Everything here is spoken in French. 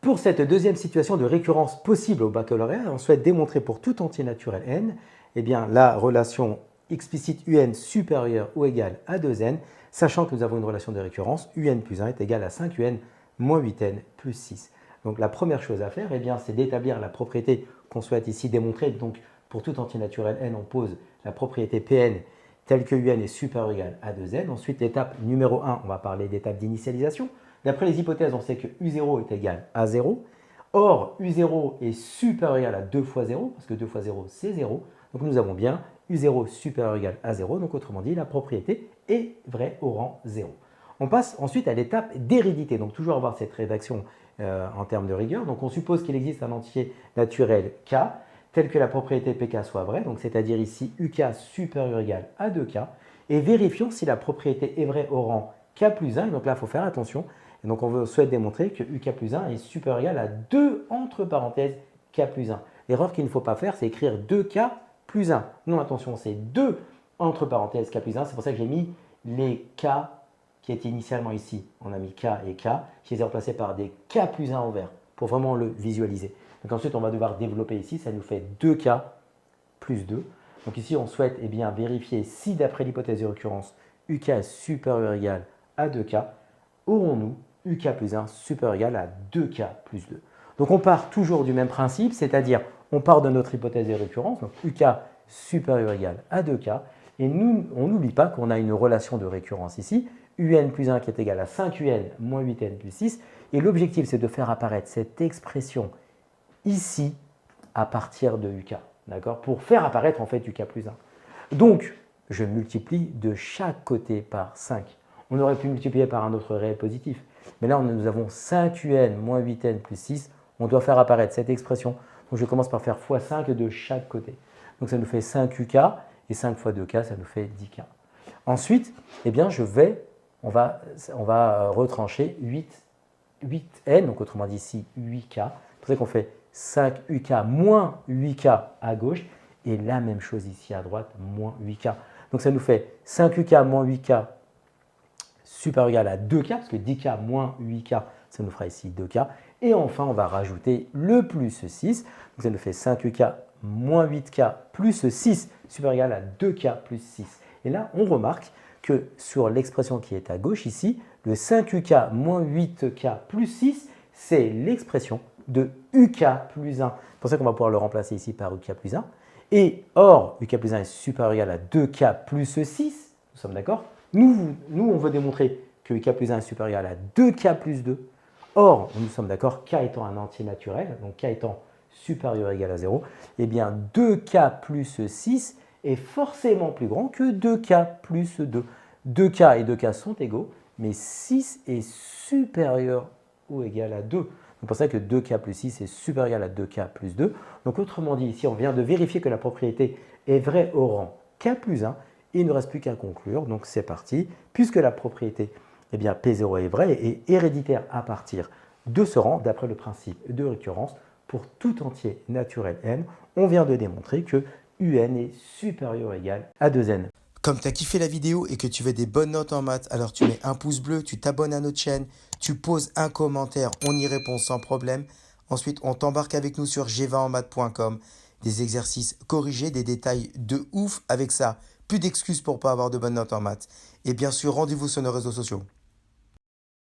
Pour cette deuxième situation de récurrence possible au baccalauréat, on souhaite démontrer pour tout entier naturel n eh bien, la relation explicite un supérieure ou égale à 2n, sachant que nous avons une relation de récurrence, un plus 1 est égal à 5un moins 8n plus 6. Donc la première chose à faire, eh bien, c'est d'établir la propriété qu'on souhaite ici démontrer. Donc pour tout entier naturel n, on pose la propriété Pn telle que un est supérieur ou égal à 2n. Ensuite, l'étape numéro 1, on va parler d'étape d'initialisation. D'après les hypothèses, on sait que u0 est égal à 0. Or, u0 est supérieur ou égal à 2 fois 0, parce que 2 fois 0, c'est 0. Donc nous avons bien u0 supérieur ou égal à 0. Donc autrement dit, la propriété est vraie au rang 0. On passe ensuite à l'étape d'hérédité. Donc toujours avoir cette rédaction en termes de rigueur. Donc on suppose qu'il existe un entier naturel k, tel que la propriété pk soit vraie, donc c'est-à-dire ici uk supérieur ou égal à 2k, et vérifions si la propriété est vraie au rang k plus 1. Donc là, il faut faire attention. Et donc on souhaite démontrer que uk plus 1 est supérieur ou égal à 2 entre parenthèses k plus 1. L'erreur qu'il ne faut pas faire, c'est écrire 2k plus 1. Non, attention, c'est 2 entre parenthèses k plus 1. C'est pour ça que j'ai mis les k qui étaient initialement ici. On a mis k et k, qui les a remplacés par des k plus 1 en vert pour vraiment le visualiser. Donc ensuite, on va devoir développer ici. Ça nous fait 2k plus 2. Donc ici, on souhaite eh bien, vérifier si d'après l'hypothèse de récurrence, uk supérieur ou égal à 2k, aurons-nous uk plus 1 supérieur ou égal à 2k plus 2. Donc on part toujours du même principe, c'est-à-dire on part de notre hypothèse de récurrence, donc uk supérieur ou égal à 2k, et nous, on n'oublie pas qu'on a une relation de récurrence ici, un plus 1 qui est égal à 5un moins 8n plus 6, et l'objectif c'est de faire apparaître cette expression ici à partir de uk, d'accord, pour faire apparaître en fait uk plus 1. Donc, je multiplie de chaque côté par 5. On aurait pu multiplier par un autre réel positif, mais là nous avons 5un moins 8n plus 6, on doit faire apparaître cette expression. Donc je commence par faire x 5 de chaque côté. Donc ça nous fait 5uk, et 5 fois 2k, ça nous fait 10k. Ensuite, eh bien, on va retrancher 8n, donc autrement dit ici 8k. C'est pour ça qu'on fait 5uk moins 8k à gauche, et la même chose ici à droite, moins 8k. Donc ça nous fait 5uk moins 8k supérieur ou égal à 2k, parce que 10k moins 8k, ça nous fera ici 2k. Et enfin, on va rajouter le plus 6. Donc ça nous fait 5uk moins 8k plus 6 supérieur ou égal à 2k plus 6. Et là, on remarque que sur l'expression qui est à gauche ici, le 5uk moins 8k plus 6, c'est l'expression de uk plus 1. C'est pour ça qu'on va pouvoir le remplacer ici par uk plus 1. Et or, uk plus 1 est supérieur ou égal à 2k plus 6, nous sommes d'accord? Nous, on veut démontrer que uk plus 1 est supérieur ou égal à 2k plus 2. Or, nous sommes d'accord, k étant un entier naturel, donc k étant supérieur ou égal à 0, eh bien 2k plus 6 est forcément plus grand que 2k plus 2. 2k et 2k sont égaux, mais 6 est supérieur ou égal à 2. C'est pour ça que 2k plus 6 est supérieur ou égal à 2k plus 2. Donc autrement dit, ici, on vient de vérifier que la propriété est vraie au rang k plus 1. Et il ne reste plus qu'à conclure, donc c'est parti. Puisque la propriété eh bien, P0 est vraie et héréditaire à partir de ce rang, d'après le principe de récurrence, pour tout entier naturel n, on vient de démontrer que un est supérieur ou égal à 2n. Comme tu as kiffé la vidéo et que tu veux des bonnes notes en maths, alors tu mets un pouce bleu, tu t'abonnes à notre chaîne, tu poses un commentaire, on y répond sans problème. Ensuite, on t'embarque avec nous sur g20enmaths.com. Des exercices corrigés, des détails de ouf avec ça. Plus d'excuses pour pas avoir de bonnes notes en maths. Et bien sûr, rendez-vous sur nos réseaux sociaux.